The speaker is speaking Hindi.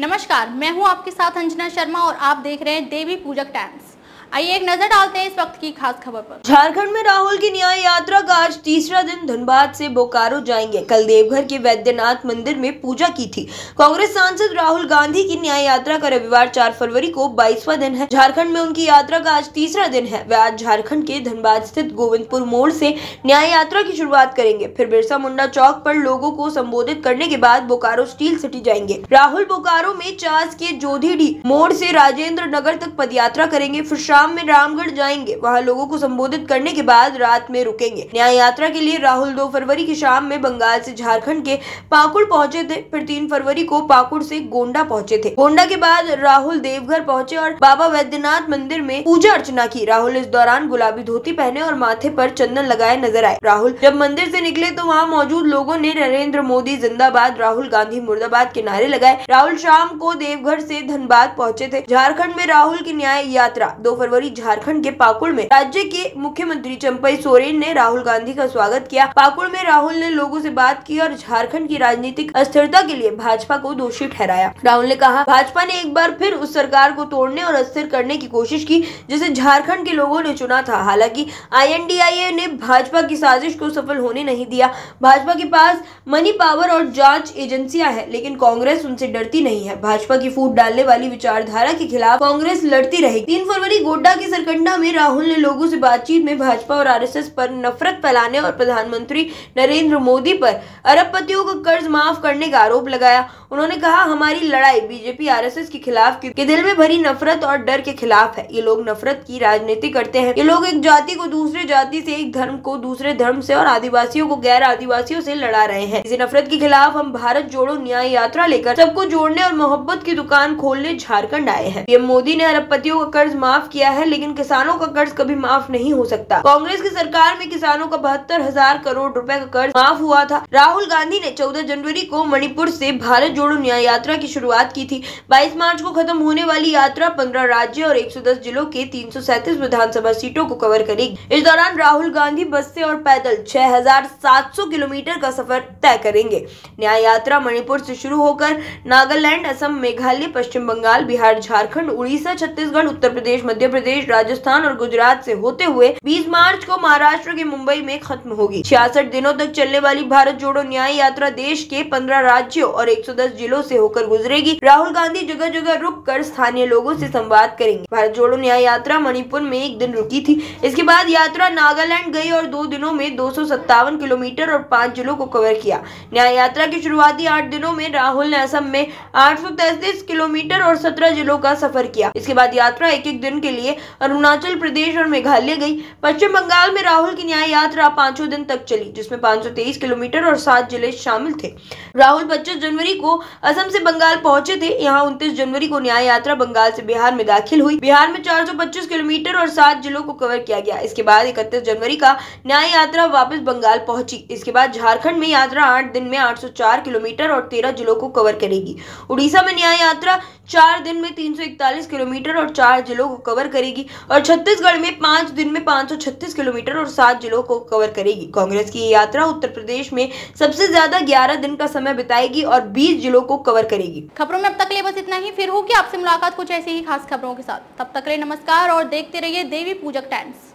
नमस्कार, मैं हूं आपके साथ अंजना शर्मा और आप देख रहे हैं देवी पूजक टाइम्स। आइए एक नजर डालते हैं इस वक्त की खास खबर पर। झारखंड में राहुल की न्याय यात्रा का आज तीसरा दिन धनबाद से बोकारो जाएंगे। कल देवघर के वैद्यनाथ मंदिर में पूजा की थी। कांग्रेस सांसद राहुल गांधी की न्याय यात्रा का रविवार 4 फरवरी को 22वां दिन है। झारखंड में उनकी यात्रा का आज तीसरा दिन है। वे आज झारखंड के धनबाद स्थित गोविंदपुर मोड़ से न्याय यात्रा की शुरुआत करेंगे। फिर बिरसा मुंडा चौक पर लोगों को संबोधित करने के बाद बोकारो स्टील सिटी जाएंगे। राहुल बोकारो में चास के जोधीडी मोड़ से राजेंद्र नगर तक पदयात्रा करेंगे। फिर शाम में रामगढ़ जाएंगे। वहां लोगों को संबोधित करने के बाद रात में रुकेंगे। न्याय यात्रा के लिए राहुल 2 फरवरी की शाम में बंगाल से झारखंड के पाकुड़ पहुंचे थे। फिर 3 फरवरी को पाकुड़ से गोंडा पहुंचे थे। गोंडा के बाद राहुल देवघर पहुंचे और बाबा वैद्यनाथ मंदिर में पूजा अर्चना की। राहुल इस दौरान गुलाबी धोती पहने और माथे पर चंदन लगाए नजर आए। राहुल जब मंदिर से निकले तो वहाँ मौजूद लोगों ने नरेंद्र मोदी जिंदाबाद, राहुल गांधी मुर्दाबाद के नारे लगाए। राहुल शाम को देवघर से धनबाद पहुंचे थे। झारखंड में राहुल की न्याय यात्रा 2 फरवरी झारखंड के पाकुड़ में राज्य के मुख्यमंत्री चंपई सोरेन ने राहुल गांधी का स्वागत किया। पाकुड़ में राहुल ने लोगों से बात की और झारखंड की राजनीतिक अस्थिरता के लिए भाजपा को दोषी ठहराया। राहुल ने कहा, भाजपा ने एक बार फिर उस सरकार को तोड़ने और अस्थिर करने की कोशिश की जिसे झारखंड के लोगों ने चुना था। हालांकि INDIA ने भाजपा की साजिश को सफल होने नहीं दिया। भाजपा के पास मनी पावर और जांच एजेंसियां हैं, लेकिन कांग्रेस उनसे डरती नहीं है। भाजपा की फूट डालने वाली विचारधारा के खिलाफ कांग्रेस लड़ती रहेगी। 3 फरवरी गोड्डा की सरकंडा में राहुल ने लोगों से बातचीत में भाजपा और RSS पर नफरत फैलाने और प्रधानमंत्री नरेंद्र मोदी पर अरबपतियों का कर्ज माफ करने का आरोप लगाया। उन्होंने कहा, हमारी लड़ाई बीजेपी RSS के खिलाफ के दिल में भरी नफरत और डर के खिलाफ है। ये लोग नफरत की राजनीति करते हैं। ये लोग एक जाति को दूसरे जाति से, एक धर्म को दूसरे धर्म से और आदिवासियों को गैर आदिवासियों से लड़ा रहे हैं। इसी नफरत के खिलाफ हम भारत जोड़ो न्याय यात्रा लेकर सबको जोड़ने और मोहब्बत की दुकान खोलने झारखंड आए हैं। पीएम मोदी ने अरबपतियों का कर्ज माफ किया है, लेकिन किसानों का कर्ज कभी माफ नहीं हो सकता। कांग्रेस की सरकार में किसानों का 72,000 करोड़ रुपए का कर्ज माफ हुआ था। राहुल गांधी ने 14 जनवरी को मणिपुर से भारत जोड़ो न्याय यात्रा की शुरुआत की थी। 22 मार्च को खत्म होने वाली यात्रा 15 राज्य और 110 जिलों के 337 विधानसभा सीटों को कवर करेगी। इस दौरान राहुल गांधी बस से और पैदल 6,700 किलोमीटर का सफर तय करेंगे। न्याय यात्रा मणिपुर से शुरू होकर नागालैंड, असम, मेघालय, पश्चिम बंगाल, बिहार, झारखंड, उड़ीसा, छत्तीसगढ़, उत्तर प्रदेश, मध्य प्रदेश, राजस्थान और गुजरात से होते हुए 20 मार्च को महाराष्ट्र के मुंबई में खत्म होगी। 66 दिनों तक चलने वाली भारत जोड़ो न्याय यात्रा देश के 15 राज्यों और 110 जिलों से होकर गुजरेगी। राहुल गांधी जगह जगह रुक कर स्थानीय लोगों से संवाद करेंगे। भारत जोड़ो न्याय यात्रा मणिपुर में 1 दिन रुकी थी। इसके बाद यात्रा नागालैंड गई और 2 दिनों में 257 किलोमीटर और 5 जिलों को कवर किया। न्याय यात्रा की शुरुआती 8 दिनों में राहुल ने असम में 833 किलोमीटर और 17 जिलों का सफर किया। इसके बाद यात्रा एक दिन के लिए अरुणाचल प्रदेश और मेघालय गई। पश्चिम बंगाल में राहुल की न्याय यात्रा 5 दिन तक चली, जिसमें 523 किलोमीटर और 7 जिले शामिल थे। राहुल 25 जनवरी को असम से बंगाल पहुंचे थे। यहाँ 29 जनवरी को न्याय यात्रा बंगाल से बिहार में दाखिल हुई। बिहार में 425 किलोमीटर और 7 जिलों को कवर किया गया। इसके बाद 31 जनवरी का न्याय यात्रा वापस बंगाल पहुंची। इसके बाद झारखंड में यात्रा 8 दिन में 804 किलोमीटर और 13 जिलों को कवर करेगी। उड़ीसा में न्याय यात्रा 4 दिन में 341 किलोमीटर और 4 जिलों को कवर करेगी और छत्तीसगढ़ में 5 दिन में 536 किलोमीटर और 7 जिलों को कवर करेगी। कांग्रेस की ये यात्रा उत्तर प्रदेश में सबसे ज्यादा 11 दिन का समय बिताएगी और 20 जिलों को कवर करेगी। खबरों में अब तक के लिए बस इतना ही। फिर होगी आपसे मुलाकात कुछ ऐसी ही खास खबरों के साथ। तब तक के लिए नमस्कार और देखते रहिए देवी पूजक टाइम्स।